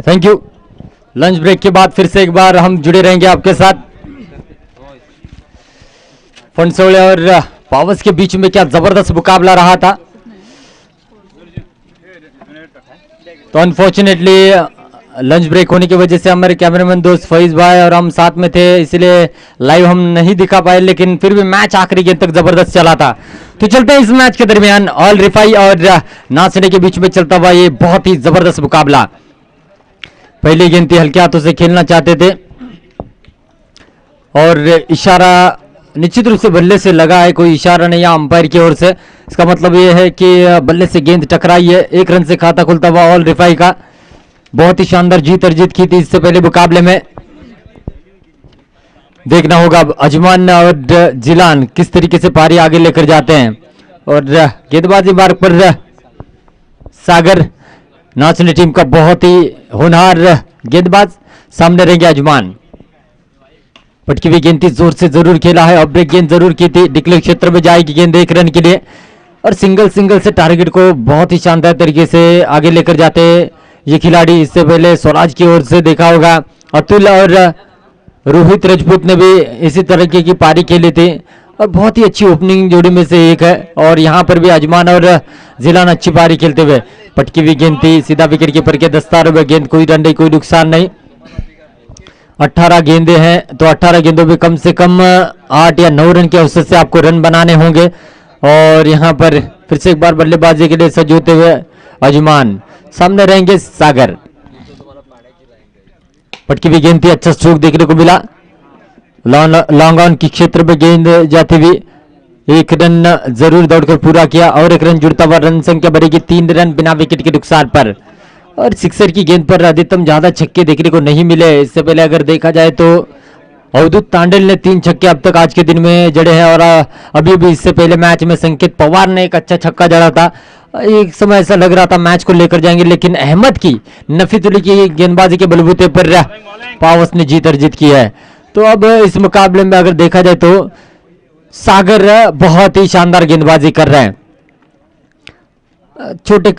Thank you. Lunch break के बाद फिर से एक बार हम जुड़े रहेंगे आपके साथ। फनसोड़े और पावस के बीच में क्या जबरदस्त मुकाबला रहा था। तो अनफॉर्चुनेटली लंच ब्रेक होने की वजह से हमारे कैमरामैन दोस्त फैज भाई और हम साथ में थे, इसलिए लाइव हम नहीं दिखा पाए, लेकिन फिर भी मैच आखिरी गेंद तक जबरदस्त चला था। तो चलते हैं इस मैच के दरमियान ऑल रिफाई और नाचने के बीच में चलता हुआ ये बहुत ही जबरदस्त मुकाबला। पहली गेंद थी, हल्के हाथों से खेलना चाहते थे और इशारा निश्चित रूप से बल्ले से लगा है, कोई इशारा नहीं है अंपायर की ओर से। इसका मतलब ये है कि बल्ले से गेंद टकराई है। 1 रन से खाता खुलता हुआ ऑल रिफाई का। बहुत ही शानदार जीत की थी इससे पहले मुकाबले में। देखना होगा अब अजमान और जिलान किस तरीके से पारी आगे लेकर जाते हैं। और गेंदबाजी मार्ग पर सागर नाचने टीम का बहुत ही होनहार गेंदबाज, सामने रहेंगे अजमान। पटकी हुई गेंद थी, जोर से जरूर खेला है, अब ब्रेक गेंद जरूर की थी। डिक्लेयर क्षेत्र में जाएगी गेंद 1 रन के लिए और सिंगल से टारगेट को बहुत ही शानदार तरीके से आगे लेकर जाते ये खिलाड़ी। इससे पहले स्वराज की ओर से देखा होगा अतुल और रोहित राजपूत ने भी इसी तरीके की पारी खेली थी और बहुत ही अच्छी ओपनिंग जोड़ी में से एक है। और यहाँ पर भी अजमान और जिलान अच्छी पारी खेलते हुए। पटकी हुई गेंद थी, सीधा विकेट कीपर के दस्तार हुए गेंद, कोई रन नहीं, कोई नुकसान नहीं। 18 गेंदे हैं तो 18 गेंदों में कम से कम 8 या 9 रन के औसत से आपको रन बनाने होंगे। और यहाँ पर फिर से एक बार बल्लेबाजी के लिए सज होते हुए अजमान, सामने रहेंगे सागर। पटकी हुई गेंद थी, अच्छा स्ट्रोक देखने को मिला। लॉन्ग ऑन की क्षेत्र में गेंद जाती हुई 1 रन जरूर दौड़कर पूरा किया और 1 रन जुड़ता हुआ रन संख्या बढ़ेगी 3 रन बिना विकेट के नुकसान पर। और सिक्सर की गेंद पर अधिकतम ज्यादा छक्के देखने को नहीं मिले। इससे पहले अगर देखा जाए तो अवधूत तांडेल ने 3 छक्के अब तक आज के दिन में जड़े हैं और अभी भी इससे पहले मैच में संकेत पवार ने एक अच्छा छक्का जड़ा था। एक समय ऐसा लग रहा था मैच को लेकर जाएंगे, लेकिन अहमद की नफीतुल्ली की गेंदबाजी के बलबूते पर पावस ने जीत अर्जित की है। तो अब इस मुकाबले में अगर देखा जाए तो सागर बहुत ही शानदार गेंदबाजी कर रहे हैं, छोटे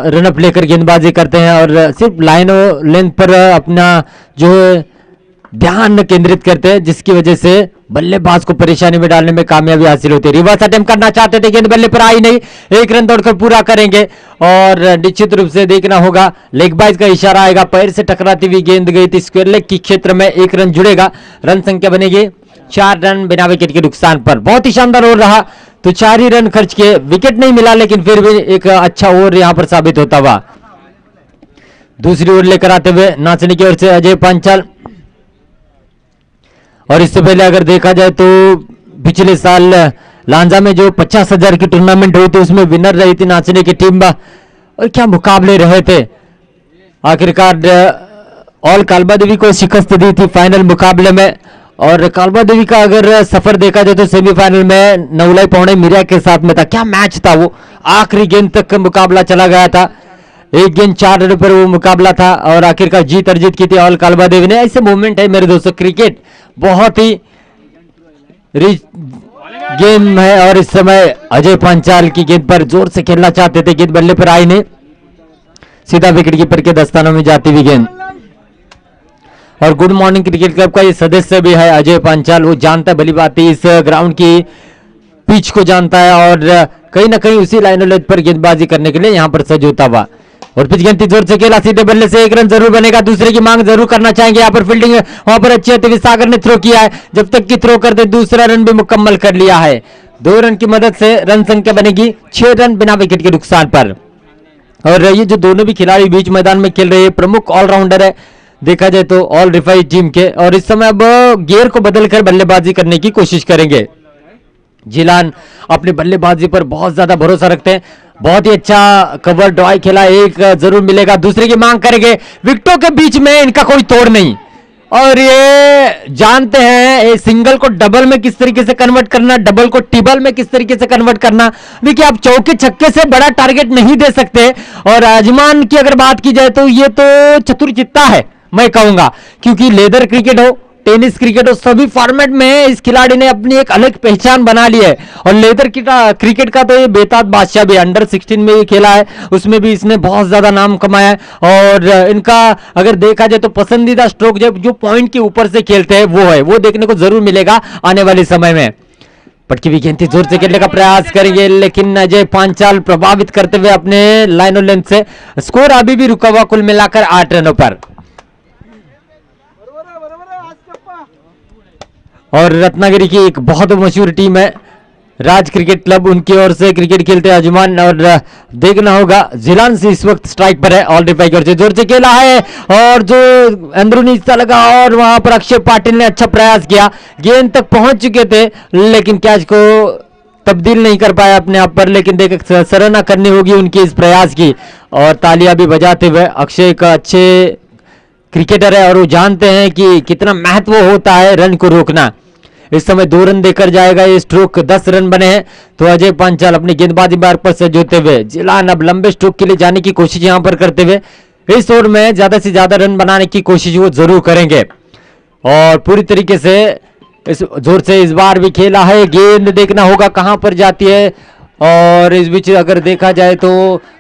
रनअप लेकर गेंदबाजी करते हैं और सिर्फ लाइनों लेंथ पर अपना जो ध्यान केंद्रित करते हैं, जिसकी वजह से बल्लेबाज को परेशानी में डालने में कामयाबी हासिल होती है। रिवर्स अटेम्प्ट करना चाहते थे, गेंद बल्ले पर आई नहीं, 1 रन दौड़कर पूरा करेंगे। और निश्चित रूप से देखना होगा लेग बाइज का इशारा आएगा, पैर से टकराती हुई गेंद गई थी स्क्वायर लेग की क्षेत्र में, 1 रन जुड़ेगा, रन संख्या बनेगी 4 रन बिना विकेट के नुकसान पर। बहुत ही शानदार ओवर रहा, तो 4 ही रन खर्च किए, विकेट नहीं मिला लेकिन फिर भी एक अच्छा ओवर यहां पर साबित होता हुआ। दूसरी ओवर लेकर आते हुए नाचने की ओर से अजय पांचाल। और इससे पहले अगर देखा जाए तो पिछले साल लांजा में जो 50,000 की टूर्नामेंट हुई थी उसमें विनर रही थी नाचने की टीम। और क्या मुकाबले रहे थे। आखिरकार ऑल कालबा देवी को शिकस्त दी थी फाइनल मुकाबले में। और कालबा देवी का अगर सफर देखा जाए तो सेमीफाइनल में नवलाई पौड़े मीरा के साथ में था। क्या मैच था वो, आखिरी गेंद तक मुकाबला चला गया था, 1 गेंद 4 रन पर वो मुकाबला था और आखिरकार जीत अर्जित की थी ऑल कालबा देवी ने। ऐसे मूवमेंट है मेरे दोस्तों, क्रिकेट बहुत ही रिच गेम है। और इस समय अजय पांचाल की गेंद पर जोर से खेलना चाहते थे, गेंद बल्ले पर आई नहीं, सीधा विकेट कीपर के दस्तानों में जाती हुई गेंद। और गुड मॉर्निंग क्रिकेट क्लब का ये सदस्य भी है अजय पांचाल, वो जानता है भली बात इस ग्राउंड की पिच को जानता है और कहीं ना कहीं उसी लाइन पर गेंदबाजी करने के लिए यहां पर सज होता हुआ। और पिच गेंद जोर से खेला, सीधे बल्ले से 1 रन जरूर बनेगा, दूसरे की मांग जरूर करना चाहेंगे। यहाँ पर फील्डिंग वहां पर अच्छी होती हुई सागर ने थ्रो किया है, जब तक की थ्रो करते दूसरा रन भी मुकम्मल कर लिया है। 2 रन की मदद से रन संख्या बनेगी 6 रन बिना विकेट के नुकसान पर। और ये जो दोनों भी खिलाड़ी बीच मैदान में खेल रहे हैं प्रमुख ऑलराउंडर है देखा जाए तो ऑल रिफाई टीम के। और इस समय अब गियर को बदलकर बल्लेबाजी करने की कोशिश करेंगे। जिलान अपनी बल्लेबाजी पर बहुत ज्यादा भरोसा रखते हैं, बहुत ही अच्छा कवर ड्राई खेला, 1 जरूर मिलेगा, दूसरे की मांग करेंगे। विकेटों के बीच में इनका कोई तोड़ नहीं और ये जानते हैं सिंगल को डबल में किस तरीके से कन्वर्ट करना, डबल को टिबल में किस तरीके से कन्वर्ट करना। देखिए आप चौके छक्के से बड़ा टारगेट नहीं दे सकते। और अजमान की अगर बात की जाए तो ये तो चतुर चित्ता है मैं कहूंगा, क्योंकि लेदर क्रिकेट हो, टेनिस, क्रिकेट और सभी फॉर्मेट में इस खिलाड़ी ने अपनी एक अलग पहचान बना ली है। और लेदर क्रिकेट का तो ये बेताज बादशाह भी, अंडर 16 में भी खेला है, उसमें भी इसने बहुत ज्यादा नाम कमाया है। और इनका अगर देखा जाए तो पसंदीदा स्ट्रोक जो पॉइंट के ऊपर से खेलते हैं वो है, वो देखने को जरूर मिलेगा आने वाले समय में। पटकी भी गेंद जोर से खेलने का प्रयास करेंगे, लेकिन अजय पांचाल प्रभावित करते हुए अपने लाइन और लेंथ से। स्कोर अभी भी रुका हुआ कुल मिलाकर 8 रनों पर। और रत्नागिरी की एक बहुत मशहूर टीम है राज क्रिकेट क्लब, उनकी ओर से क्रिकेट खेलते हैं अजमान। और देखना होगा जिलान से इस वक्त स्ट्राइक पर है, ऑल रिपाई की ओर से जोर से खेला है और जो अंदरूनी हिस्सा लगा और वहां पर अक्षय पाटिल ने अच्छा प्रयास किया, गेंद तक पहुंच चुके थे लेकिन कैच को तब्दील नहीं कर पाया अपने आप पर। लेकिन देख सराहना करनी होगी उनकी इस प्रयास की और तालियां भी बजाते हुए। अक्षय का अच्छे क्रिकेटर है और वो जानते हैं कि कितना महत्व होता है रन को रोकना। इस समय 2 रन देकर जाएगा ये स्ट्रोक, 10 रन बने हैं। तो अजय पांचाल अपनी गेंदबाजी मार्ग पर सज्ज होते हुए जिलान अब लंबे स्ट्रोक के लिए जाने की कोशिश यहां पर करते हुए इस ओवर में ज्यादा से ज्यादा रन बनाने की कोशिश वो जरूर करेंगे। और पूरी तरीके से इस जोर से इस बार भी खेला है, गेंद देखना होगा कहां पर जाती है। और इस बीच अगर देखा जाए तो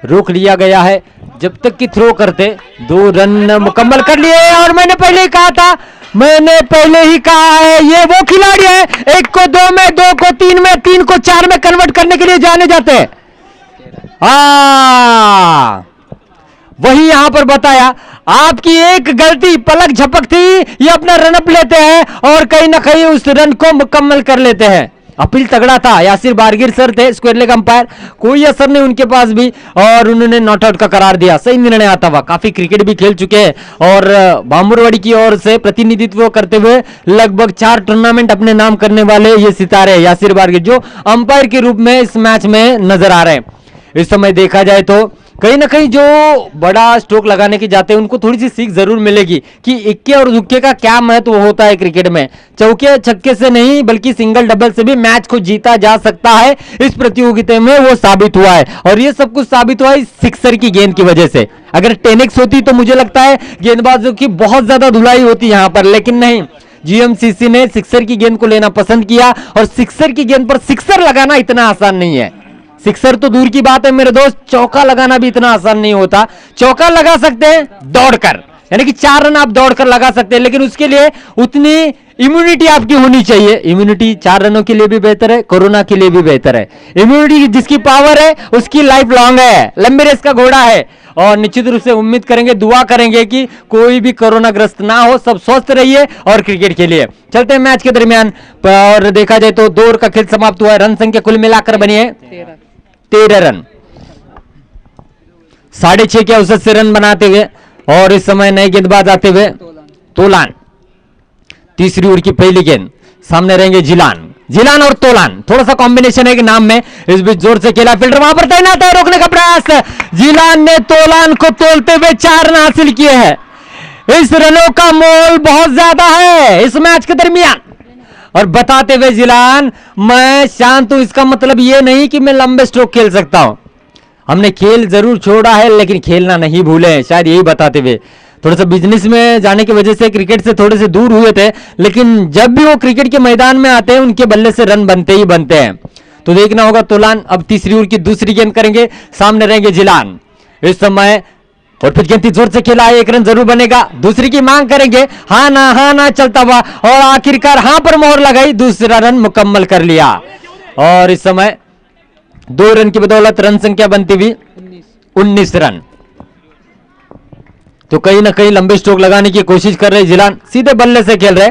रोक लिया गया है जब तक कि थ्रो करते। 2 रन मुकम्मल कर लिए और मैंने पहले ही कहा है ये वो खिलाड़ी है 1 को 2 में, 2 को 3 में, 3 को 4 में कन्वर्ट करने के लिए जाने जाते हैं। वही यहां पर बताया, आपकी एक गलती पलक झपक थी, ये अपना रनअप लेते हैं और कहीं ना कहीं उस रन को मुकम्मल कर लेते हैं। अपील तगड़ा था, यासिर बारगिर सर थे स्क्वायर लेग अंपायर, कोई असर नहीं उनके पास भी और उन्होंने नॉट आउट का करार दिया। सही निर्णय आता हुआ, काफी क्रिकेट भी खेल चुके हैं और बामुरवाड़ी की ओर से प्रतिनिधित्व करते हुए लगभग 4 टूर्नामेंट अपने नाम करने वाले ये सितारे यासिर बारगिर जो अंपायर के रूप में इस मैच में नजर आ रहे हैं। इस समय देखा जाए तो कहीं ना कहीं जो बड़ा स्ट्रोक लगाने के जाते हैं उनको थोड़ी सी सीख जरूर मिलेगी कि इक्के और दुक्के का क्या महत्व होता है क्रिकेट में। चौके छक्के से नहीं बल्कि सिंगल डबल से भी मैच को जीता जा सकता है। इस प्रतियोगिता में वो साबित हुआ है और ये सब कुछ साबित हुआ है सिक्सर की गेंद की वजह से। अगर 10x होती तो मुझे लगता है गेंदबाजों की बहुत ज्यादा धुलाई होती यहां पर, लेकिन नहीं, जीएमसीसी ने सिक्सर की गेंद को लेना पसंद किया और सिक्सर की गेंद पर सिक्सर लगाना इतना आसान नहीं है। सिक्सर तो दूर की बात है मेरे दोस्त, चौका लगाना भी इतना आसान नहीं होता। चौका लगा सकते हैं दौड़कर, यानी कि 4 रन आप दौड़कर लगा सकते हैं, लेकिन उसके लिए उतनी इम्यूनिटी आपकी होनी चाहिए। इम्यूनिटी 4 रनों के लिए भी बेहतर है, कोरोना के लिए भी बेहतर है। इम्यूनिटी जिसकी पावर है उसकी लाइफ लॉन्ग है, लंबी रेस का घोड़ा है। और निश्चित रूप से उम्मीद करेंगे, दुआ करेंगे कि कोई भी कोरोना ग्रस्त ना हो, सब स्वस्थ रहिए और क्रिकेट खेलिए। चलते हैं मैच के दरमियान और देखा जाए तो 2 ओवर का खेल समाप्त हुआ है। रन संख्या कुल मिलाकर बनी है 13 रन, 6.5 के औसत से रन बनाते हुए। और इस समय नए गेंदबाज आते हुए तोलान, तीसरी ओवर की पहली गेंद, सामने रहेंगे जिलान और तोलान, थोड़ा सा कॉम्बिनेशन है कि नाम में। इस बीच जोर से खेला, फील्डर वहां पर तैनात है, रोकने का प्रयास, जिलान ने तोलान को तोलते हुए 4 रन हासिल किए हैं। इस रनों का मोल बहुत ज्यादा है इस मैच के दरमियान। और बताते हुए जिलान, मैं शांत हूं, इसका मतलब यह नहीं कि मैं लंबे स्ट्रोक खेल सकता हूं। हमने खेल जरूर छोड़ा है लेकिन खेलना नहीं भूले, शायद यही बताते हुए। थोड़ा सा बिजनेस में जाने की वजह से क्रिकेट से थोड़े से दूर हुए थे, लेकिन जब भी वो क्रिकेट के मैदान में आते हैं उनके बल्ले से रन बनते ही बनते हैं। तो देखना होगा तोलान अब तीसरी ओवर की दूसरी गेंद करेंगे, सामने रहेंगे जिलान। इस समय और फिर गेंद जोर से खेला है, 1 रन जरूर बनेगा, दूसरी की मांग करेंगे, हाँ ना चलता हुआ और आखिरकार हाँ पर मोहर लगाई, दूसरा रन मुकम्मल कर लिया। और इस समय 2 रन की बदौलत रन संख्या बनती हुई 19 रन। तो कहीं ना कहीं लंबे स्ट्रोक लगाने की कोशिश कर रहे जिलान, सीधे बल्ले से खेल रहे।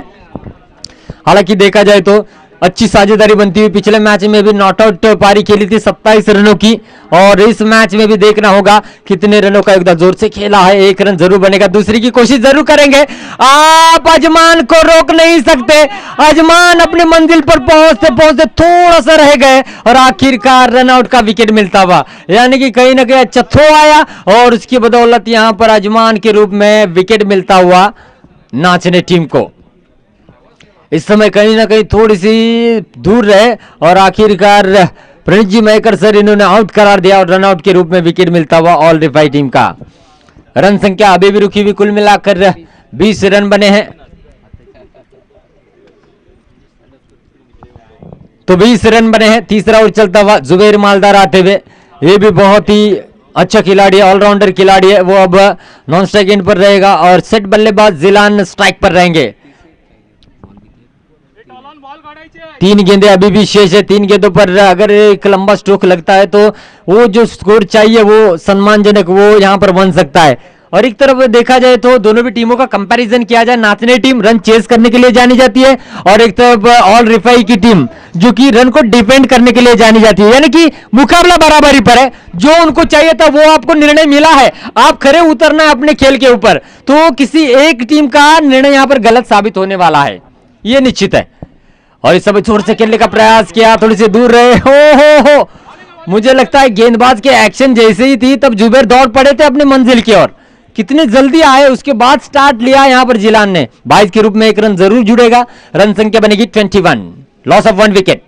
हालांकि देखा जाए तो अच्छी साझेदारी बनती हुई, पिछले मैच में भी नॉट आउट पारी खेली थी 27 रनों की और इस मैच में भी देखना होगा कितने रनों का योगदान। जोर से खेला है, 1 रन जरूर बनेगा, दूसरी की कोशिश जरूर करेंगे। आप अजमान को रोक नहीं सकते, अजमान अपनी मंजिल पर पहुंचते पहुंचते थोड़ा सा रह गए और आखिरकार रन आउट का विकेट मिलता हुआ, यानी कि कहीं ना कहीं अच्छा थ्रो आया और उसकी बदौलत यहां पर अजमान के रूप में विकेट मिलता हुआ नाचने टीम को। इस समय कहीं ना कहीं थोड़ी सी दूर रहे और आखिरकार प्रणीत जी मयकर सर इन्होंने आउट करार दिया और रन आउट के रूप में विकेट मिलता हुआ ऑल रिफाई टीम का। रन संख्या अभी भी रुकी हुई, कुल मिलाकर 20 रन बने हैं। तो 20 रन बने हैं। तीसरा ओवर चलता हुआ जुबैर मालदार आते हुए, ये भी बहुत ही अच्छा खिलाड़ी है, ऑलराउंडर खिलाड़ी है। वो अब नॉन स्ट्राइक एंड पर रहेगा और सेट बल्लेबाज जिलान स्ट्राइक पर रहेंगे। 3 गेंदे अभी भी शेष है। 3 गेंदों पर अगर एक लंबा स्ट्रोक लगता है तो वो जो स्कोर चाहिए वो सम्मानजनक वो यहां पर बन सकता है। और एक तरफ देखा जाए तो दोनों भी टीमों का कंपैरिजन किया जाए, नाचने टीम रन चेस करने के लिए जानी जाती है और एक तरफ ऑल रिफाई की टीम जो कि रन को डिफेंड करने के लिए जानी जाती है। यानी कि मुकाबला बराबरी पर है, जो उनको चाहिए था वो आपको निर्णय मिला है, आप खरे उतरना है अपने खेल के ऊपर। तो किसी एक टीम का निर्णय यहां पर गलत साबित होने वाला है, ये निश्चित है। और इस समय छोर से खेलने का प्रयास किया, थोड़ी सी दूर रहे। हो मुझे लगता है गेंदबाज के एक्शन जैसे ही थी तब जुबैर दौड़ पड़े थे अपने मंजिल की ओर। कितनी जल्दी आए, उसके बाद स्टार्ट लिया यहां पर जिलान ने। 22 के रूप में एक रन जरूर जुड़ेगा। रन संख्या बनेगी 21, लॉस ऑफ 1 विकेट।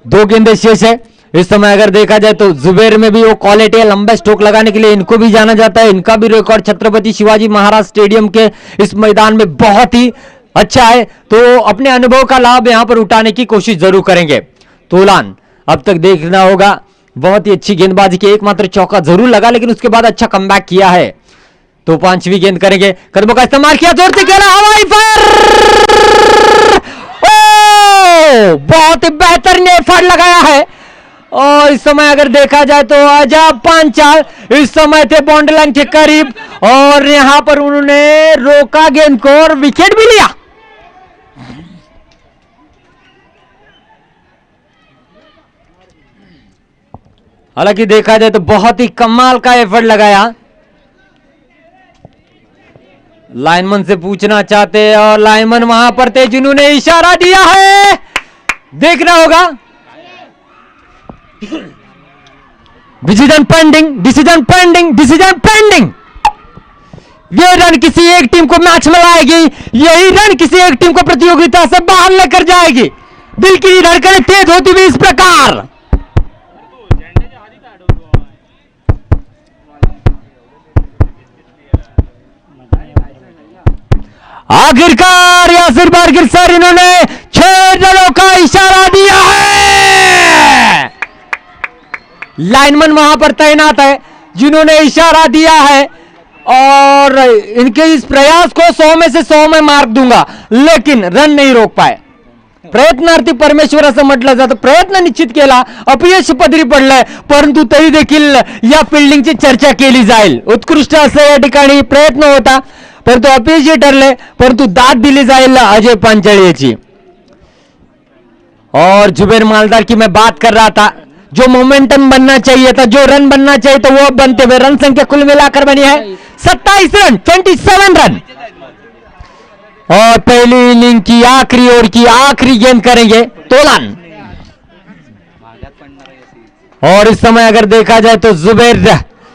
2 गेंदे शेष है। इस समय अगर देखा जाए तो जुबैर में भी वो क्वालिटी है, लंबे स्ट्रोक लगाने के लिए इनको भी जाना जाता है। इनका भी रिकॉर्ड छत्रपति शिवाजी महाराज स्टेडियम के इस मैदान में बहुत ही अच्छा है, तो अपने अनुभव का लाभ यहां पर उठाने की कोशिश जरूर करेंगे। तोलान अब तक देखना होगा, बहुत ही अच्छी गेंदबाजी की, एकमात्र चौका जरूर लगा लेकिन उसके बाद अच्छा कमबैक किया है। तो 5वीं गेंद करेंगे, कदमों का इस्तेमाल किया, जोर से खेला, हवाई फायर, ओ बहुत ही बेहतरीन एफर्ट लगाया है। और इस समय अगर देखा जाए तो अजब पांचाल इस समय थे बाउंड्री लाइन के करीब और यहां पर उन्होंने रोका गेंद को और विकेट भी लिया। हालांकि देखा जाए तो बहुत ही कमाल का एफर्ट लगाया। लाइनमैन से पूछना चाहते हैं और लाइनमैन वहां पर थे जिन्होंने इशारा दिया है, देखना होगा। Decision pending, decision pending, decision pending. ये रन किसी एक टीम को मैच में लाएगी, यही रन किसी एक टीम को प्रतियोगिता से बाहर लेकर जाएगी। दिल की धड़कनें तेज होती हुई इस प्रकार। आखिरकार यासिर बारगिल सर इन्होंने 6 रनों का इशारा दिया है। लाइनमैन वहां पर तैनात है जिन्होंने इशारा दिया है और इनके इस प्रयास को 100 में से 100 में मार्क दूंगा, लेकिन रन नहीं रोक पाए। प्रयत्नार्थी परमेश्वर असं म्हटलं जातं, प्रयत्न निश्चित केला, अपयश पदरी पडलंय, परंतु तरी देखील या फिल्डिंगची चर्चा केली जाईल। उत्कृष्ट असं या ठिकाणी प्रयत्न होता, परंतु अपयशी ठरले, परंतु दाद दिली जाईल अजय पांचाळ याची। और जुबैर मालदार की मैं बात कर रहा था, जो मोमेंटम बनना चाहिए था, जो रन बनना चाहिए तो वो बनते हुए रन संख्या कुल मिलाकर बनी है 27 रन, 27 रन। और पहली इनिंग की आखिरी ओवर की आखिरी गेंद करेंगे तोलान। और इस समय अगर देखा जाए तो जुबैर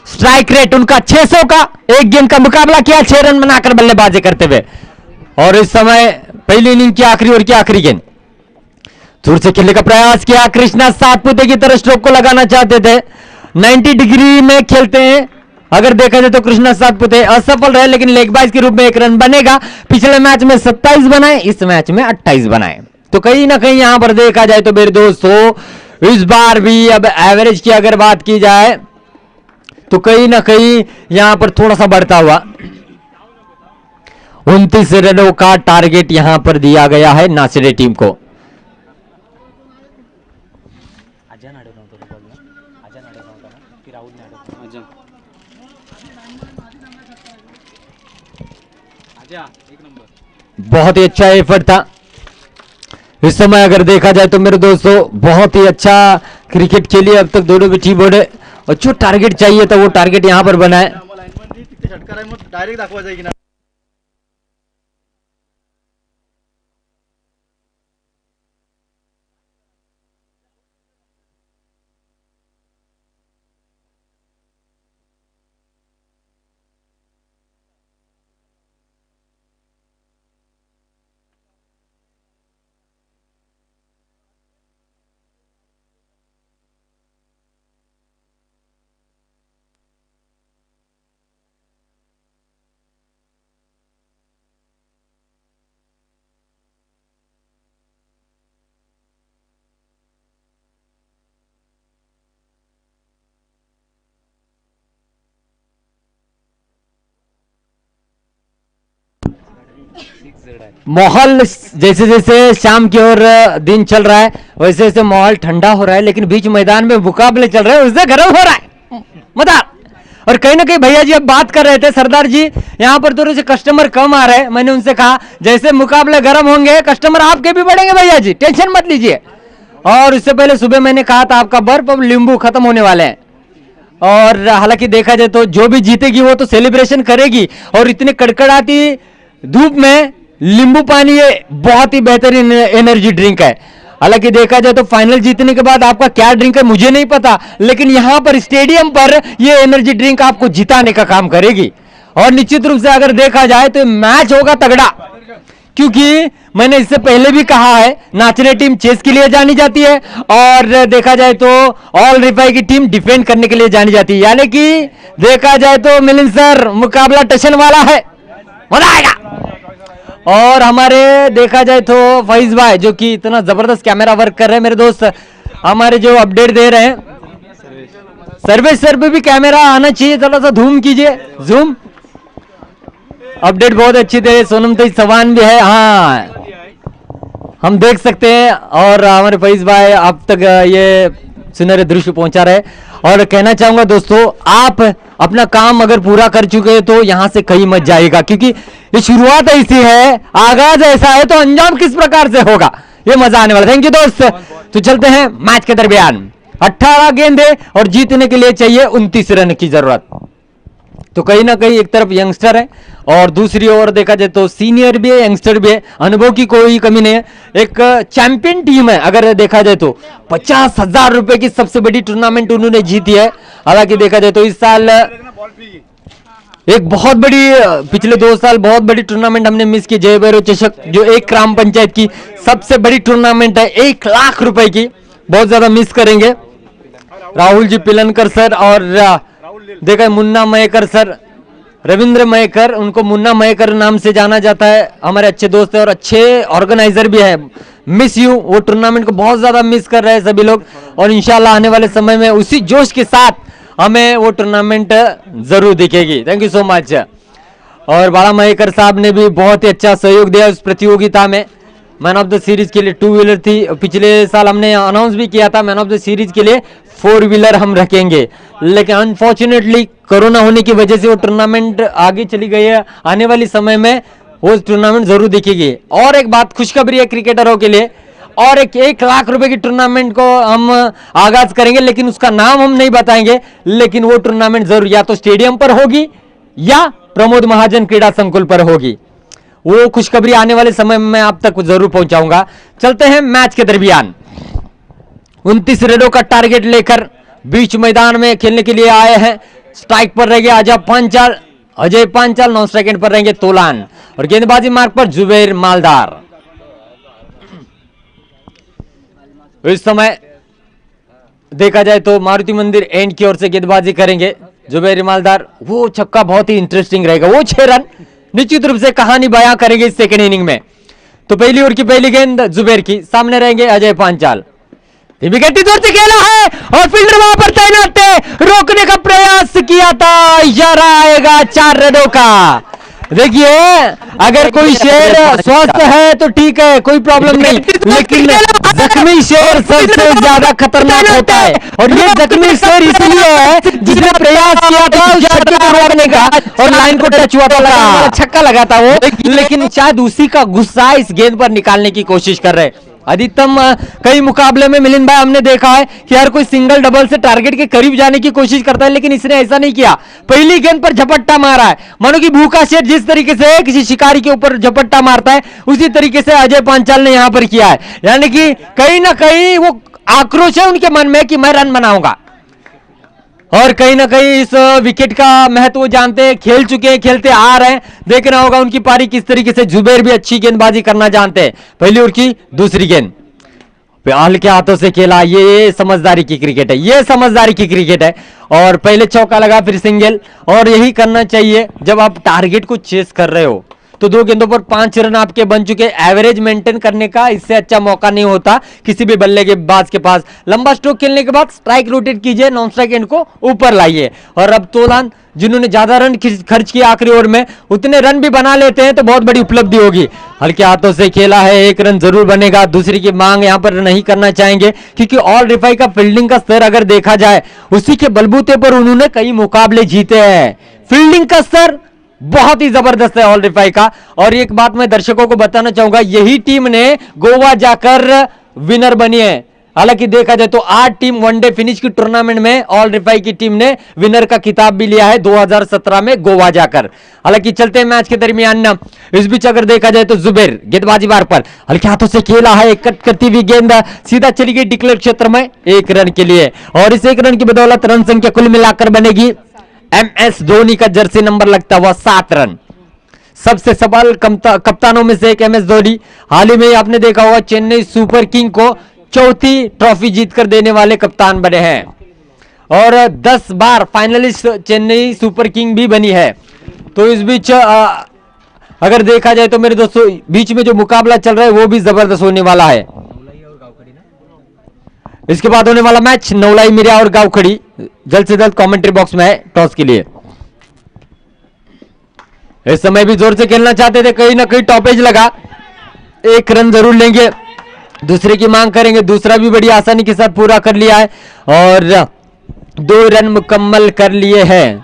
स्ट्राइक रेट उनका 600 का, एक गेंद का मुकाबला किया 6 रन बनाकर बल्लेबाजी करते हुए। और इस समय पहली इनिंग की आखिरी ओवर की आखिरी गेंद, दूर से खेलने का प्रयास किया, कृष्णा सातपुते की तरह स्ट्रोक को लगाना चाहते थे, 90 डिग्री में खेलते हैं। अगर देखा जाए तो कृष्णा सातपुते असफल रहे, लेकिन लेग बाइज के रूप में एक रन बनेगा। पिछले मैच में 27 बनाए, इस मैच में 28 बनाए, तो कहीं ना कहीं यहां पर देखा जाए तो मेरे दोस्तों इस बार भी अब एवरेज की अगर बात की जाए तो कहीं ना कहीं यहां पर थोड़ा सा बढ़ता हुआ 29 रनों का टारगेट यहां पर दिया गया है नासिरे टीम को। बहुत ही अच्छा एफर्ट था इस समय अगर देखा जाए तो मेरे दोस्तों, बहुत ही अच्छा क्रिकेट खेली अब तक दोनों भी टीमों ने, और जो टारगेट चाहिए था वो टारगेट यहां पर बना है। डायरेक्ट दाखवा जाएगी ना। माहौल जैसे जैसे शाम की ओर दिन चल रहा है वैसे वैसे माहौल ठंडा हो रहा है, लेकिन बीच मैदान में मुकाबले चल रहे हैं उससे गर्म हो रहा है मजा। और कहीं ना कहीं भैया जी अब बात कर रहे थे, सरदार जी यहाँ पर थोड़े से कस्टमर कम आ रहे हैं। मैंने उनसे कहा जैसे मुकाबले गर्म होंगे कस्टमर आपके भी बढ़ेंगे भैया जी, टेंशन मत लीजिए। और इससे पहले सुबह मैंने कहा था आपका बर्फ अब नींबू खत्म होने वाले हैं। और हालांकि देखा जाए तो जो भी जीतेगी वो तो सेलिब्रेशन करेगी, और इतनी कड़कड़ाती धूप में नींबू पानी ये बहुत ही बेहतरीन एनर्जी ड्रिंक है। हालांकि देखा जाए तो फाइनल जीतने के बाद आपका क्या ड्रिंक है मुझे नहीं पता, लेकिन यहां पर स्टेडियम पर ये एनर्जी ड्रिंक आपको जिताने का काम करेगी। और निश्चित रूप से अगर देखा जाए तो मैच होगा तगड़ा, क्योंकि मैंने इससे पहले भी कहा है नाचने टीम चेस के लिए जानी जाती है, और देखा जाए तो ऑल रिफाई की टीम डिफेंड करने के लिए जानी जाती है। यानी कि देखा जाए तो मिलिंद सर मुकाबला टशन वाला है, मजा आएगा। और हमारे देखा जाए तो फैज भाई जो कि इतना जबरदस्त कैमरा वर्क कर रहे हैं, मेरे दोस्त हमारे जो अपडेट दे रहे हैं, सर्वेश सर पे भी कैमरा आना चाहिए, थोड़ा सा धूम कीजिए, जूम अपडेट बहुत अच्छी थे। सोनम तेज सवान भी है, हाँ हम देख सकते हैं। और हमारे फैज भाई अब तक ये सुनहरे दृश्य पहुंचा रहे। और कहना चाहूंगा दोस्तों, आप अपना काम अगर पूरा कर चुके हैं तो यहां से कहीं मत जाएगा, क्योंकि ये शुरुआत ऐसी है, आगाज ऐसा है तो अंजाम किस प्रकार से होगा ये मजा आने वाला। थैंक यू दोस्त। तो चलते हैं मैच के दरमियान। 18 गेंदे और जीतने के लिए चाहिए 29 रन की जरूरत। तो कहीं ना कहीं एक तरफ यंगस्टर है और दूसरी ओर देखा जाए तो सीनियर भी है, यंगस्टर भी है, अनुभव की कोई कमी नहीं है। एक चैंपियन टीम है अगर देखा जाए तो 50,000 रुपए की सबसे बड़ी टूर्नामेंट उन्होंने जीती है। हालांकि देखा जाए तो इस साल एक बहुत बड़ी, पिछले 2 साल बहुत बड़ी टूर्नामेंट हमने मिस की, जय भैरव चषक जो एक ग्राम पंचायत की सबसे बड़ी टूर्नामेंट है, 1 लाख रुपए की, बहुत ज्यादा मिस करेंगे। राहुल जी पिलनकर सर और देखा मुन्ना मयेकर सर, रविंद्र मयेकर, उनको मुन्ना मयेकर नाम से जाना जाता है, हमारे अच्छे दोस्त है और अच्छे ऑर्गेनाइजर भी है। मिस यू, वो टूर्नामेंट को बहुत ज्यादा मिस कर रहे हैं सभी लोग, और इंशाल्लाह आने वाले समय में उसी जोश के साथ हमें वो टूर्नामेंट जरूर दिखेगी। Thank you so much. और बाला मयेकर साहब ने भी बहुत ही अच्छा सहयोग दिया उस प्रतियोगिता में। मैन ऑफ द सीरीज के लिए 2 व्हीलर थी, पिछले साल हमने अनाउंस भी किया था मैन ऑफ द सीरीज के लिए 4 व्हीलर हम रखेंगे, लेकिन अनफॉर्चुनेटली कोरोना होने की वजह से वो टूर्नामेंट आगे चली गई है। आने वाली समय में वो टूर्नामेंट जरूर दिखेगी। और एक बात खुशखबरी है क्रिकेटरों के लिए, और 1 लाख रुपए की टूर्नामेंट को हम आगाज करेंगे, लेकिन उसका नाम हम नहीं बताएंगे, लेकिन वो टूर्नामेंट जरूर या तो स्टेडियम पर होगी या प्रमोद महाजन क्रीड़ा संकुल पर होगी। वो खुशखबरी आने वाले समय में मैं आप तक जरूर पहुंचाऊंगा। चलते हैं मैच के दरमियान। 29 रनों का टारगेट लेकर बीच मैदान में खेलने के लिए आए हैं। स्ट्राइक पर रहेंगे अजय पांचाल, 9 सेकंड पर रहेंगे तोलान, और गेंदबाजी मार्ग पर जुबैर मालदार। इस समय देखा जाए तो मारुति मंदिर एंड की ओर से गेंदबाजी करेंगे जुबैर मालदार। वो छक्का बहुत ही इंटरेस्टिंग रहेगा, वो 6 रन निश्चित रूप से कहानी बयां करेंगे इस सेकंड इनिंग में। तो पहली ओवर की पहली गेंद जुबैर की, सामने रहेंगे अजय पांचाल। विकेट दूर से खेला है और फील्डर वहां पर तैनात थे, रोकने का प्रयास किया था, इशारा आएगा 4 रनों का। देखिए अगर कोई शेर स्वस्थ है तो ठीक है, कोई प्रॉब्लम नहीं, लेकिन जख्मी शेर सबसे ज्यादा खतरनाक होता है, और ये जख्मी शेर इसलिए है जिसने प्रयास किया था उस छक्के को रोकने का और लाइन को टच हुआ था, छक्का लगा था वो, लेकिन शायद उसी का गुस्सा इस गेंद पर निकालने की कोशिश कर रहे। अधिकतम कई मुकाबले में मिलिंद भाई हमने देखा है कि हर कोई सिंगल डबल से टारगेट के करीब जाने की कोशिश करता है, लेकिन इसने ऐसा नहीं किया, पहली गेंद पर झपट्टा मारा है। मानो कि भूखा शेर जिस तरीके से किसी शिकारी के ऊपर झपट्टा मारता है उसी तरीके से अजय पांचाल ने यहां पर किया है। यानी कि कहीं ना कहीं वो आक्रोश है उनके मन में कि मैं रन बनाऊंगा, और कहीं ना कहीं इस विकेट का महत्व जानते हैं, खेल चुके हैं, खेलते आ रहे हैं, देखना होगा उनकी पारी किस तरीके से। जुबैर भी अच्छी गेंदबाजी करना जानते हैं। पहली ओवर की दूसरी गेंद हल्के हाथों से खेला, ये समझदारी की क्रिकेट है, ये समझदारी की क्रिकेट है। और पहले चौका लगा फिर सिंगल, और यही करना चाहिए जब आप टारगेट को चेस कर रहे हो, तो 2 गेंदों पर 5 रन आपके बन चुके। एवरेज मेंटेन करने का इससे अच्छा मौका नहीं होता किसी भी बल्लेबाज के पास। लंबा स्ट्रोक खेलने के बाद स्ट्राइक रोटेट कीजिए, नॉन स्ट्राइक एंड को ऊपर लाइए। और अब तोलान जिन्होंने ज्यादा रन खर्च किया आखिरी ओवर में, उतने रन भी बना लेते हैं तो बहुत बड़ी उपलब्धि होगी। हल्के हाथों से खेला है, 1 रन जरूर बनेगा। दूसरी की मांग यहां पर नहीं करना चाहेंगे क्योंकि ऑल रिफाई का फील्डिंग का स्तर अगर देखा जाए, उसी के बलबूते पर उन्होंने कई मुकाबले जीते हैं। फील्डिंग का स्तर बहुत ही जबरदस्त है ऑल रिफाई का। और एक बात मैं दर्शकों को बताना चाहूंगा, यही टीम ने गोवा जाकर विनर बनी है। हालांकि देखा जाए तो 8 टीम वनडे फिनिश की टूर्नामेंट में ऑल रिफाई की टीम ने विनर का खिताब भी लिया है 2017 में गोवा जाकर। हालांकि चलते हैं मैच के दरमियान, इस बीच अगर देखा जाए तो जुबैर गेंदबाजी बार पर हल्के हाथों से खेला है, कट करती हुई गेंद सीधा चली गई डिक्लेयर क्षेत्र में 1 रन के लिए। और इस 1 रन की बदौलत रन संख्या कुल मिलाकर बनेगी MS धोनी का जर्सी नंबर लगता हुआ 7 रन। सबसे सबल कप्तानों में से एक MS धोनी। हाल ही में आपने देखा होगा चेन्नई सुपर किंग को 4थी ट्रॉफी जीतकर देने वाले कप्तान बने हैं और 10 बार फाइनलिस्ट चेन्नई सुपर किंग भी बनी है। तो इस बीच अगर देखा जाए तो मेरे दोस्तों बीच में जो मुकाबला चल रहा है वो भी जबरदस्त होने वाला है। इसके बाद होने वाला मैच नवलाई मिरिया और गावखड़ी। जल्द से जल्द कमेंट्री बॉक्स में है टॉस के लिए। इस समय भी जोर से खेलना चाहते थे, कहीं ना कहीं टॉपेज लगा। 1 रन जरूर लेंगे, दूसरे की मांग करेंगे। दूसरा भी बड़ी आसानी के साथ पूरा कर लिया है और 2 रन मुकम्मल कर लिए हैं।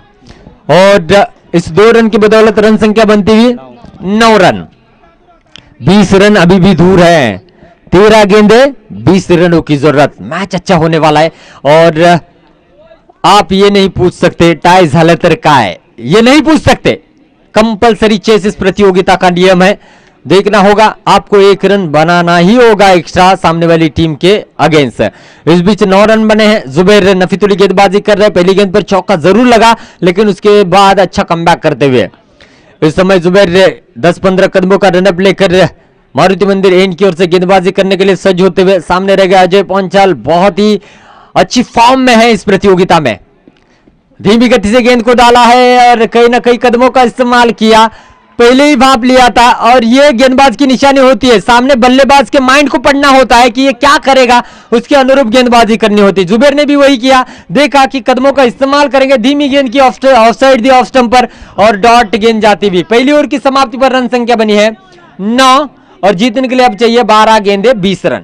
और इस 2 रन की बदौलत रन संख्या बनती हुई 9 रन। 20 रन अभी भी दूर है। 13 गेंदे 20 रनों की जरूरत। मैच अच्छा होने वाला है और आप ये नहीं पूछ सकते टाई झालं तर काय, ये नहीं पूछ सकते। कंपलसरी चेस इस प्रतियोगिता का नियम है। देखना होगा, आपको 1 रन बनाना ही होगा एक्स्ट्रा सामने वाली टीम के अगेंस्ट। इस बीच 9 रन बने हैं। जुबैर नफीतुल्ली गेंदबाजी कर रहे हैं। पहली गेंद पर चौका जरूर लगा लेकिन उसके बाद अच्छा कमबैक करते हुए इस समय जुबैर 10-15 कदमों का रनअप लेकर मारुति मंदिर एंड की ओर से गेंदबाजी करने के लिए सज्ज होते हुए सामने रह गया अजय पंचाल। बहुत ही अच्छी फॉर्म में है इस प्रतियोगिता में। धीमी गति से गेंद को डाला है और कहीं ना कहीं कदमों का इस्तेमाल किया, पहले ही भाप लिया था। और ये गेंदबाज की निशानी होती है, सामने बल्लेबाज के माइंड को पढ़ना होता है कि ये क्या करेगा, उसके अनुरूप गेंदबाजी करनी होती है। जुबैर ने भी वही किया, देखा कि कदमों का इस्तेमाल करेंगे। धीमी गेंद की ऑफसाइड दी ऑफ स्टंप पर और डॉट गेंद जाती हुई। पहली ओवर की समाप्ति पर रन संख्या बनी है 9 और जीतने के लिए अब चाहिए 12 गेंदे 20 रन।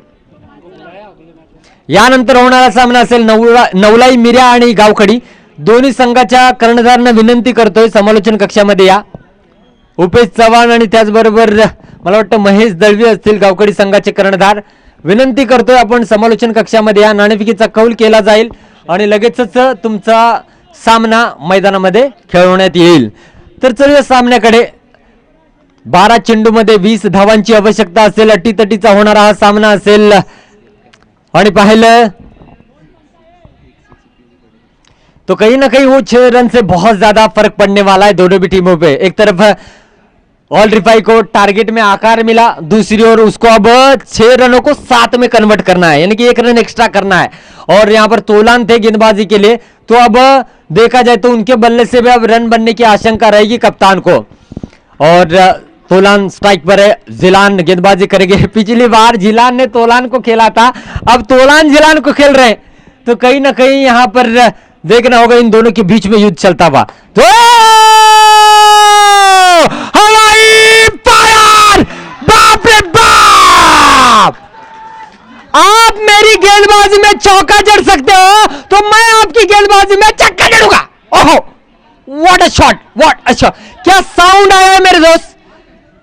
यानंतर होणारा सामना असेल नवलाई मिर्या आणि गावखडी। दोन्ही संघाच्या कर्णधारांना विनंती करतोय समालोचन कक्षामध्ये या। उपेश चव्हाण आणि त्याचबरोबर मला वाटतं महेश दळवी असतील गावखडी संघाचे कर्णधार। विनंती करतोय आपण समालोचन कक्षामध्ये या। नाणेफेकीचा कौल केला जाईल आणि लगेचच तुमचा सामना मैदानामध्ये खेळवण्यात येईल। तर चलूया सामन्याकडे। 12 चेंडूमध्ये 20 धावांची आवश्यकता असेल। अटीतटीचा होणारा हा सामना असेल आणि पाहिलं तो कहीं ना कहीं वो 6 रन से बहुत ज्यादा फर्क पड़ने वाला है दोनों भी टीमों पे। एक तरफ ऑल रिफाई को टारगेट में आकार मिला, दूसरी ओर उसको अब 6 रनों को 7 में कन्वर्ट करना है, यानी कि 1 रन एक्स्ट्रा करना है। और यहां पर तोलान थे गेंदबाजी के लिए, तो अब देखा जाए तो उनके बल्ले से भी अब रन बनने की आशंका रहेगी कप्तान को। और तोलान स्ट्राइक पर है, जिलान गेंदबाजी करेंगे। पिछली बार जिलान ने तोलान को खेला था, अब तोलान जिलान को खेल रहे हैं, तो कहीं ना कहीं यहां पर देखना होगा इन दोनों के बीच में युद्ध चलता हुआ। तो हवाई फायर, बाप रे बाप! आप मेरी गेंदबाजी में चौका जड़ सकते हो तो मैं आपकी गेंदबाजी में छक्का जड़ूंगा। ओहो, what a shot, what a shot! क्या साउंड आया है मेरे दोस्त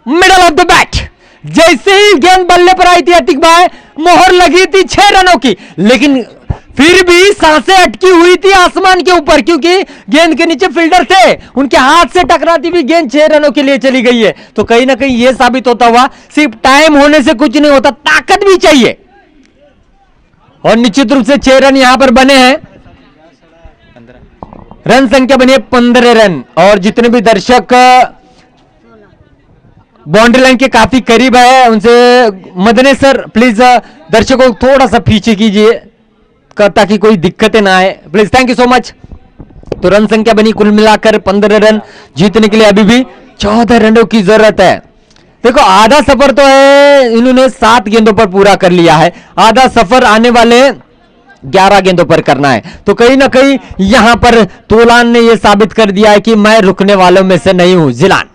मिडल ऑफ द बैट। जैसे ही गेंद बल्ले पर आई थी अतिक भाई, मोहर लगी थी 6 रनों की, लेकिन फिर भी सांसें अटकी हुई थी आसमान के ऊपर, क्योंकि गेंद के नीचे फील्डर थे, उनके हाथ से टकराती हुई गेंद 6 रनों के लिए चली गई है। तो कहीं ना कहीं यह साबित होता हुआ सिर्फ टाइम होने से कुछ नहीं होता, ताकत भी चाहिए। और निश्चित रूप से 6 रन यहां पर बने हैं। रन संख्या बनी है 15 रन। और जितने भी दर्शक बाउंड्री लाइन के काफी करीब है, उनसे मदने सर प्लीज दर्शकों को थोड़ा सा पीछे कीजिए ताकि कोई दिक्कतें ना आए, please, thank you so much. तो रन संख्या बनी कुल मिलाकर 15 रन। जीतने के लिए अभी भी 14 रनों की जरूरत है। देखो आधा सफर तो है, इन्होंने 7 गेंदों पर पूरा कर लिया है, आधा सफर आने वाले 11 गेंदों पर करना है। तो कहीं ना कहीं यहां पर तोलान ने यह साबित कर दिया है कि मैं रुकने वालों में से नहीं हूं। जिलान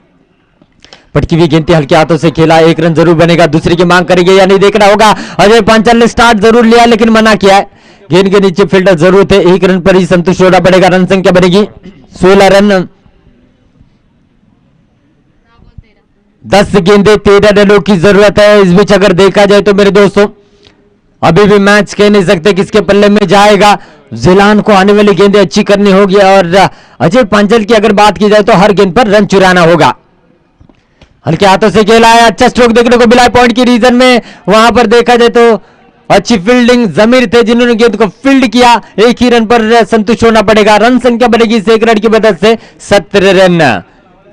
पटकी हुई गेंद हल्के हाथों से खेला, 1 रन जरूर बनेगा, दूसरे की मांग करेंगे या नहीं देखना होगा। अजय पांचाल ने स्टार्ट जरूर लिया लेकिन मना किया है, गेंद के नीचे फील्डर जरूरत है, 1 रन पर ही संतुष्ट होना पड़ेगा। रन संख्या बनेगी 16 रन, 10 गेंदे 13 रनों की जरूरत है। इस बीच अगर देखा जाए तो मेरे दोस्तों अभी भी मैच कह नहीं सकते किसके पल्ले में जाएगा। जिलान को आने वाली गेंदें अच्छी करनी होगी और अजय पांचाल की अगर बात की जाए तो हर गेंद पर रन चुराना होगा। हल्के हाथों से खेला है, अच्छा स्ट्रोक देखने को मिला है पॉइंट की रीजन में। वहां पर देखा जाए तो अच्छी फील्डिंग जमीर थे जिन्होंने गेंद को फील्ड किया, 1 ही रन पर संतुष्ट होना पड़ेगा। रन संख्या बढ़ेगी 1 रन की मदद से 17 रन,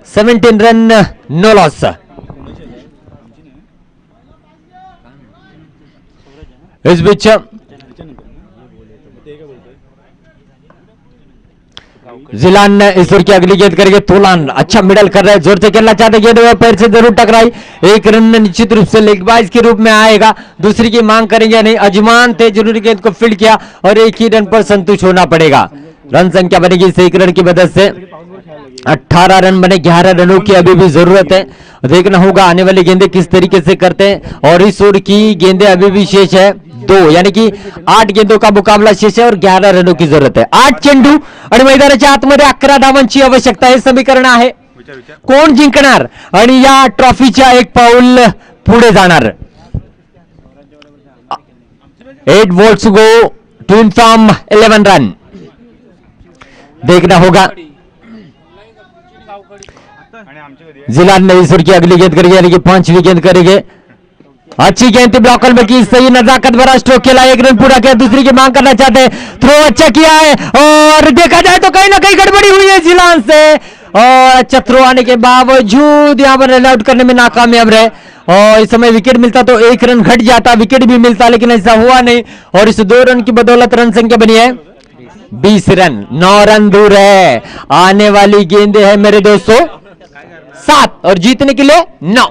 17 रन, नो लॉस। इस बीच जिलान ने ईश्वर की अगली गेंद करेंगे, तोलान अच्छा मिडल कर रहे हैं, जोर से खेलना चाहते, गेंद पैर से जरूर टकराई, 1 रन में निश्चित रूप से लेग बाइज के रूप में आएगा। दूसरी की मांग करेंगे नहीं, अजमान थे जिन्होंने गेंद को फील्ड किया और 1 ही रन पर संतुष्ट होना पड़ेगा। रन संख्या बनेगी 1 रन की मदद से 18 रन बने, 11 रनों की अभी भी जरूरत है। देखना होगा आने वाली गेंदें किस तरीके से करते हैं। और इस ओवर की गेंदें अभी भी शेष है 2, यानी कि 8 गेंदों का मुकाबला शेष है और 11 रनों की जरूरत है। 8 चेंडू आणि मैदानाच्या आतमध्ये 11 धावांची आवश्यकता हे समीकरण आहे। कोण जिंकणार आणि या ट्रॉफीच्या 1 पाऊल पुढे जाणार। 8 volts go to inform 11 run. देखना होगा जिलान ने ईश्वर की अगली गेंद करेंगे, यानी कि 5वीं गेंद करेंगे। अच्छी गेंद ब्लॉकर में की, सही नजाकत भरा स्ट्रोक खेला, 1 रन पूरा किया, दूसरी की मांग करना चाहते हैं, थ्रो अच्छा किया है और देखा जाए तो कहीं ना कहीं गड़बड़ी हुई है जिलान से और अच्छा थ्रो आने के बावजूद यहां पर रन आउट करने में नाकामयाब रहे। और इस समय विकेट मिलता तो 1 रन घट जाता, विकेट भी मिलता लेकिन ऐसा हुआ नहीं और इस 2 रन की बदौलत रन संख्या बनी है 20 रन, 9 रन दूर है। आने वाली गेंदें है मेरे दोस्तों 7 और जीतने के लिए 9।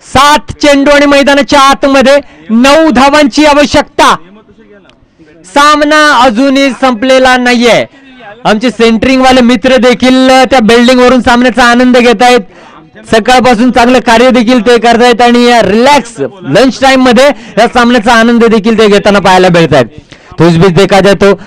7 चेंडू आणि मैदानाच्या आतमध्ये 9 धावांची आवश्यकता। सामना अजूनही संपलेला नाहीये। आमचे सेंटरिंग वाले मित्र देखील त्या बिल्डिंग वरून सामन्याचा आनंद घेत आहेत, सकाळपासून चांगलं कार्य देखील ते करतायत आणि या रिलॅक्स लंच टाइम मध्ये या सामन्याचा आनंद देखील ते घेताना पाहायला मिळत आहेत। तो इस बीच देखा जाए तो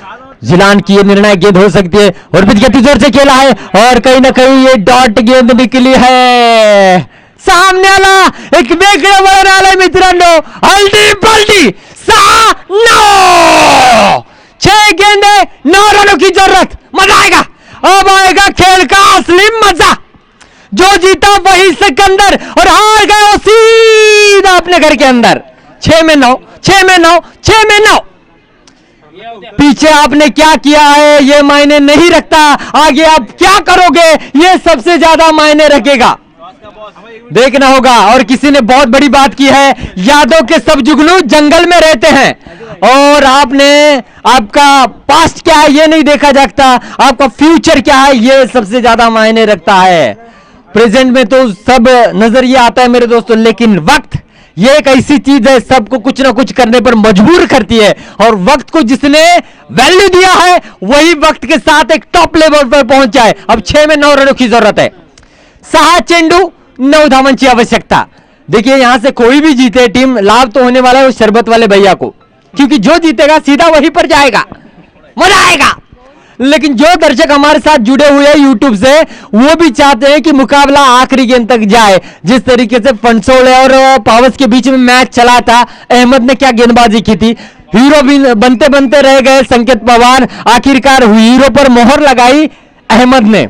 जिलान की ये निर्णायक गेंद हो सकती है और बीच गति जोर से खेला है और कहीं ना कहीं ये डॉट गेंद निकली है। सामन्याला एक वेगळं वळण आलंय मित्रांनो, हल्टी पलटी 6-9, 6 गेंदे 9 रनों की जरूरत। मजा आएगा, अब आएगा खेल का असली मजा। जो जीता वही सिकंदर और हार गया वो सीधा अपने घर के अंदर। 6 में 9, 6 में 9, 6 में 9। पीछे आपने क्या किया है ये मायने नहीं रखता, आगे आप क्या करोगे ये सबसे ज्यादा मायने रखेगा। देखना होगा। और किसी ने बहुत बड़ी बात की है, यादों के सब जुगनू जंगल में रहते हैं और आपने आपका पास्ट क्या है ये नहीं देखा जाता, आपका फ्यूचर क्या है ये सबसे ज्यादा मायने रखता है। प्रेजेंट में तो सब नजरिए आता है मेरे दोस्तों, लेकिन वक्त ये एक ऐसी चीज है सबको कुछ ना कुछ करने पर मजबूर करती है और वक्त को जिसने वैल्यू दिया है वही वक्त के साथ एक टॉप लेवल पर पहुंचा है। अब 6 में 9 रनों की जरूरत है, 6 चेंडू 9 धावों की आवश्यकता। देखिए यहां से कोई भी जीते टीम, लाभ तो होने वाला है वो शरबत वाले भैया को, क्योंकि जो जीतेगा सीधा वहीं पर जाएगा, मजा आएगा। लेकिन जो दर्शक हमारे साथ जुड़े हुए हैं यूट्यूब से वो भी चाहते हैं कि मुकाबला आखिरी गेंद तक जाए। जिस तरीके से फंसोले और पावस के बीच में मैच चला था, अहमद ने क्या गेंदबाजी की थी, हीरो भी बनते बनते रह गए संकेत पवार, आखिरकार हीरो पर मोहर लगाई अहमद ने।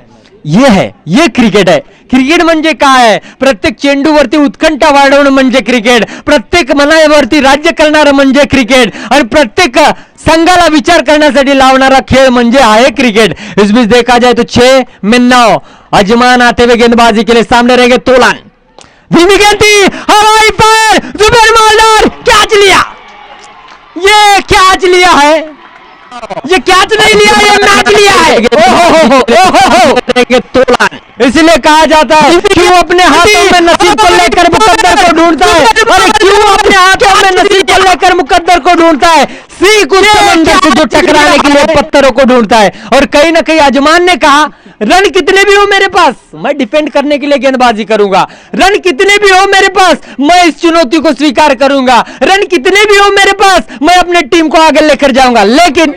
ये है, ये क्रिकेट है। क्रिकेट म्हणजे काय आहे, प्रत्येक चेंडूवरती उत्कंठा वाढवणं म्हणजे क्रिकेट, प्रत्येक मनावरती राज्य करणारं म्हणजे क्रिकेट आणि प्रत्येक संघाला विचार करण्यासाठी लावणारा खेळ म्हणजे आहे क्रिकेट। इस बीच देखा जाए तो 6 में 9 अजमान आते हुए गेंदबाजी के लिए सामने रहेंगे तोलान। धीमी गेंदी हवाई पर जुबेर मालदार कैच लिया, ये कैच लिया है ये कैच नहीं लिया, ये मैच लिया है। तोड़ा, इसलिए कहा जाता है क्यों अपने हाथों में नसीब को लेकर मुकद्दर को ढूंढता है, और क्यों अपने हाथों में नसीब को लेकर मुकद्दर को ढूंढता है। सीख उस समंदर से जो टकराने के लिए पत्थरों को ढूंढता है। और कहीं ना कहीं अजमान ने कहा रन कितने भी हो मेरे पास, मैं डिफेंड करने के लिए गेंदबाजी करूंगा। रन कितने भी हो मेरे पास, मैं इस चुनौती को स्वीकार करूंगा। रन कितने भी हो मेरे पास, मैं अपने टीम को आगे लेकर जाऊंगा। लेकिन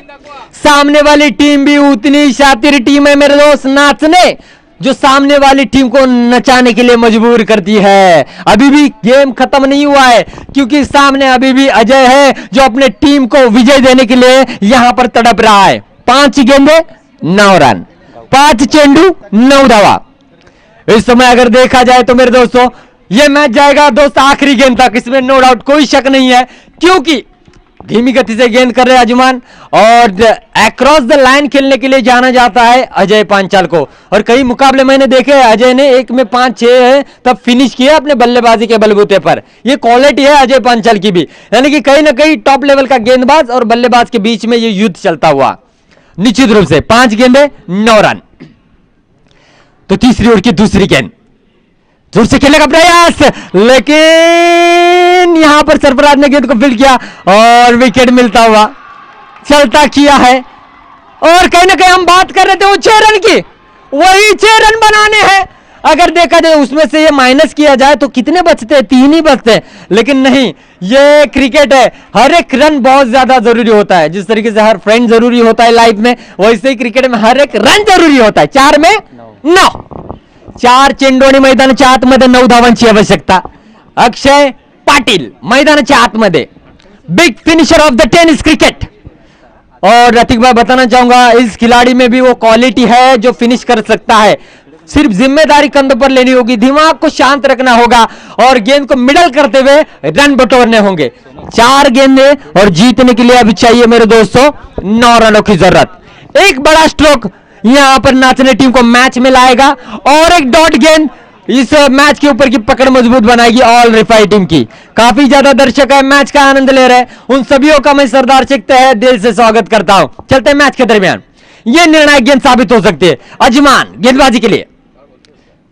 सामने वाली टीम भी उतनी शातिर टीम है मेरे दोस्त, नाचने जो सामने वाली टीम को नचाने के लिए मजबूर करती है। अभी भी गेम खत्म नहीं हुआ है, क्योंकि सामने अभी भी अजय है जो अपने टीम को विजय देने के लिए यहां पर तड़प रहा है। 5 गेंदे 9 रन, 5 चेंडू 9 धावा। इस समय अगर देखा जाए तो मेरे दोस्तों यह मैच जाएगा दोस्त आखिरी गेंद तक, इसमें नो डाउट कोई शक नहीं है, क्योंकि धीमी गति से गेंद कर रहे अजमान और अक्रॉस द लाइन खेलने के लिए जाना जाता है अजय पांचाल को। और कई मुकाबले मैंने देखे अजय ने 1 में 5-6 है तब फिनिश किया अपने बल्लेबाजी के बलबूते पर। यह क्वालिटी है अजय पांचाल की भी, यानी कि कहीं ना कहीं टॉप लेवल का गेंदबाज और बल्लेबाज के बीच में यह युद्ध चलता हुआ निश्चित रूप से। 5 गेंदे 9 रन। तो तीसरी ओवर की दूसरी गेंद, जोर से खेलने का प्रयास, लेकिन यहां पर सरफराज ने गेंद को फील्ड किया और विकेट मिलता हुआ चलता किया है। और कहीं ना कहीं हम बात कर रहे थे वो 6 रन की, वही 6 रन बनाने हैं। अगर देखा जाए उसमें से ये माइनस किया जाए तो कितने बचते हैं, 3 ही बचते हैं। लेकिन नहीं, ये क्रिकेट है, हर एक रन बहुत ज्यादा जरूरी होता है। जिस तरीके से हर फ्रेंड जरूरी होता है लाइफ में, वैसे ही क्रिकेट में हर एक रन जरूरी होता है। 4 में 9, 4 चेंडू आणि मैदानाच्या आतमध्ये 9 धावांची आवश्यकता। अक्षय पाटील मैदानाच्या आतमध्ये, big finisher of the tennis cricket. और रतिक भाई बताना चाहूंगा इस खिलाड़ी में भी वो क्वालिटी है जो फिनिश कर सकता है। सिर्फ जिम्मेदारी कंधों पर लेनी होगी, दिमाग को शांत रखना होगा और गेंद को मिडल करते हुए रन बटोरने होंगे। 4 गेंदे और जीतने के लिए अभी चाहिए मेरे दोस्तों 9 रनों की जरूरत। एक बड़ा स्ट्रोक यहां पर नाचने टीम को मैच में लाएगा और एक डॉट गेंद इस मैच के ऊपर की पकड़ मजबूत बनाएगी ऑल रिफाई टीम की। काफी ज्यादा दर्शक है, मैच का आनंद ले रहे हैं, उन सभी का मैं सरदार शेख तहे दिल से स्वागत करता हूं। चलते हैं मैच के दरमियान, यह निर्णायक गेंद साबित हो सकती है अजमान गेंदबाजी के लिए।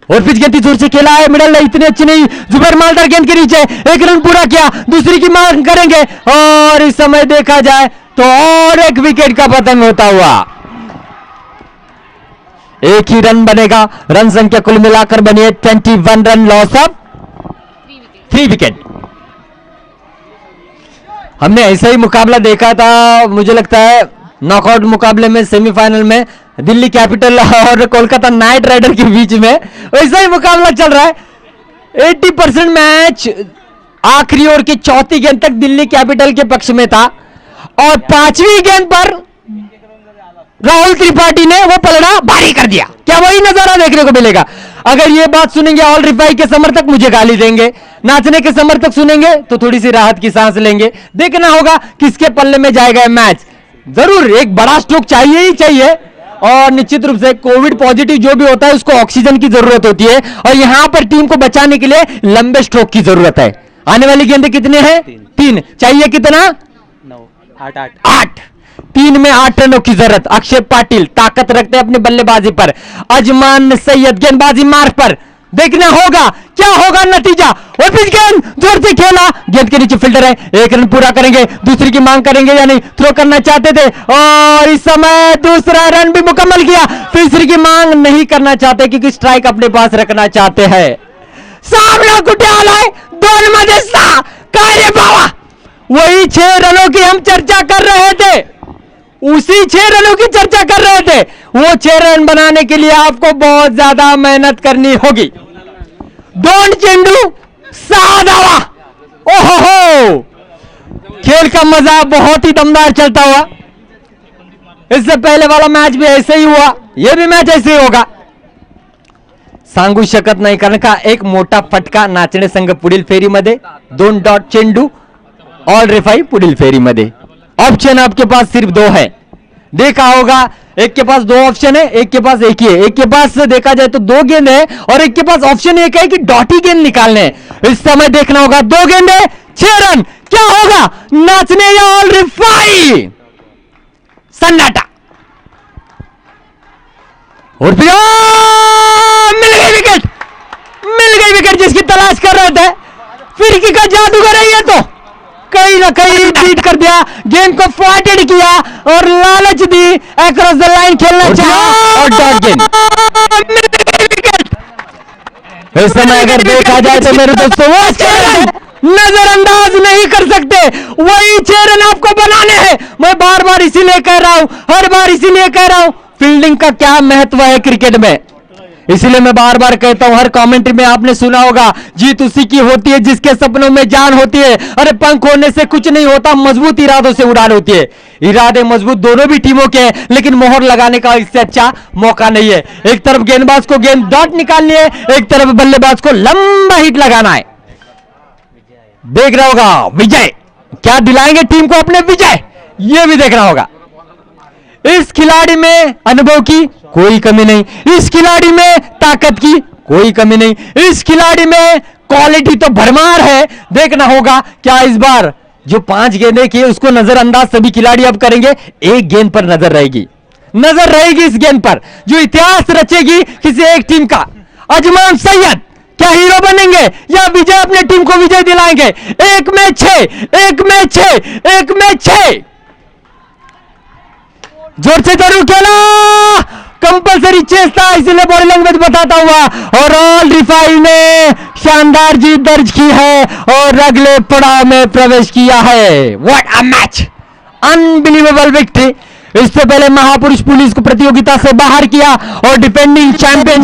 और पिच गेंद जोर से खेला है, मिडल इतनी अच्छी नहीं, जुबैर मालदार गेंद के नीचे 1 रन पूरा किया, दूसरी की मांग करेंगे और इस समय देखा जाए तो और एक विकेट का पतन होता हुआ। एक ही रन बनेगा, रन संख्या कुल मिलाकर बनी है 21 रन, लॉस ऑफ 3 विकेट। हमने ऐसा ही मुकाबला देखा था, मुझे लगता है नॉकआउट मुकाबले में सेमीफाइनल में दिल्ली कैपिटल और कोलकाता नाइट राइडर के बीच में वैसा ही मुकाबला चल रहा है। 80% मैच आखिरी ओवर की 4थी गेंद तक दिल्ली कैपिटल के पक्ष में था और 5वीं गेंद पर राहुल त्रिपाठी ने वो पलड़ा भारी कर दिया। क्या वही नजारा देखने को मिलेगा? अगर ये बात सुनेंगे ऑल रिफाई के समर्थक मुझे गाली देंगे, नाचने के समर्थक सुनेंगे तो थोड़ी सी राहत की सांस लेंगे। देखना होगा किसके पल्ले में जाएगा मैच। जरूर एक बड़ा स्ट्रोक चाहिए ही चाहिए और निश्चित रूप से कोविड पॉजिटिव जो भी होता है उसको ऑक्सीजन की जरूरत होती है और यहां पर टीम को बचाने के लिए लंबे स्ट्रोक की जरूरत है। आने वाली गेंदें कितने हैं? 3 चाहिए। कितना? 8। 3 में 8 रनों की जरूरत। अक्षय पाटिल ताकत रखते हैं अपने बल्लेबाजी पर, अजमान सैयद गेंदबाजी मार्ग पर। देखना होगा क्या होगा नतीजा। और पिच गेंद जोर से खेला, गेंद के नीचे फील्डर है, 1 रन पूरा करेंगे, दूसरी की मांग करेंगे या नहीं, थ्रो करना चाहते थे और इस समय दूसरा रन भी मुकम्मल किया। तीसरी की मांग नहीं करना चाहते क्योंकि स्ट्राइक अपने पास रखना चाहते हैं। सामना कुटियाल है, दोनों मध्ये कार्य बाबा, वही 6 रनों की हम चर्चा कर रहे थे, उसी 6 रनों की चर्चा कर रहे थे। वो 6 रन बनाने के लिए आपको बहुत ज्यादा मेहनत करनी होगी। 2 चेंडू 6 धावा। ओहो, खेल का मजा बहुत ही दमदार चलता हुआ। इससे पहले वाला मैच भी ऐसे ही हुआ, यह भी मैच ऐसे ही होगा। सांगू शकत नाही कारण का एक मोठा फटका नाचणे संघ पुढील फेरीमध्ये, 2 डॉट चेंडू ऑल रिफाई पुढील फेरीमध्ये। ऑप्शन आपके पास सिर्फ 2 है। देखा होगा एक के पास 2 ऑप्शन है, एक के पास एक ही है। एक के पास देखा जाए तो 2 गेंद है और एक के पास ऑप्शन एक है कि डॉटी गेंद निकालने हैं। इस समय देखना होगा 2 गेंद है 6 रन, क्या होगा नाचने या ऑल रिफाई? सन्नाटा। और फिर मिल गई विकेट, मिल गई विकेट जिसकी तलाश कर रहे थे। फिरकी का जादूगर है ये, तो कहीं ना कहीं बीट कर दिया, गेंद को फ्लैटेड किया और लालच दी, अक्रॉस द लाइन खेलना चाहा और डॉट गेंद। इस समय अगर देखा जाए तो मेरे दोस्तों वो चेरन नजरअंदाज नहीं कर सकते, वही चेरन आपको बनाने हैं। मैं बार बार इसीलिए कह रहा हूं, हर बार इसीलिए कह रहा हूं, फील्डिंग का क्या महत्व है क्रिकेट में। इसीलिए मैं बार बार कहता हूं, हर कमेंट्री में आपने सुना होगा, जीत उसी की होती है जिसके सपनों में जान होती है। अरे पंख होने से कुछ नहीं होता, मजबूत इरादों से उड़ान होती है। इरादे मजबूत दोनों भी टीमों के हैं, लेकिन मोहर लगाने का इससे अच्छा मौका नहीं है। एक तरफ गेंदबाज को गेंद डॉट निकालनी है, एक तरफ बल्लेबाज को लंबा हिट लगाना है। देख रहा होगा विजय क्या दिलाएंगे टीम को अपने विजय, यह भी देखना होगा। इस खिलाड़ी में अनुभव की कोई कमी नहीं, इस खिलाड़ी में ताकत की कोई कमी नहीं, इस खिलाड़ी में क्वालिटी तो भरमार है। देखना होगा क्या इस बार जो 5 गेंदें की उसको नजरअंदाज सभी खिलाड़ी अब करेंगे। एक गेंद पर नजर रहेगी, नजर रहेगी इस गेंद पर जो इतिहास रचेगी किसी एक टीम का। अजमान सैयद क्या हीरो बनेंगे या विजय अपने टीम को विजय दिलाएंगे। 1 में 6, 1 में 6, 1 में 6। जोर से जरूर खेला, कंपलसरी चेस था, इसलिए बॉडी लैंग्वेज बताता हुआ। और ऑल रिफाई ने शानदार जीत दर्ज की है और अगले पड़ाव में प्रवेश किया है। What a match, unbelievable victory. इससे पहले महापुरुष पुलिस को प्रतियोगिता से बाहर किया और डिफेंडिंग चैंपियन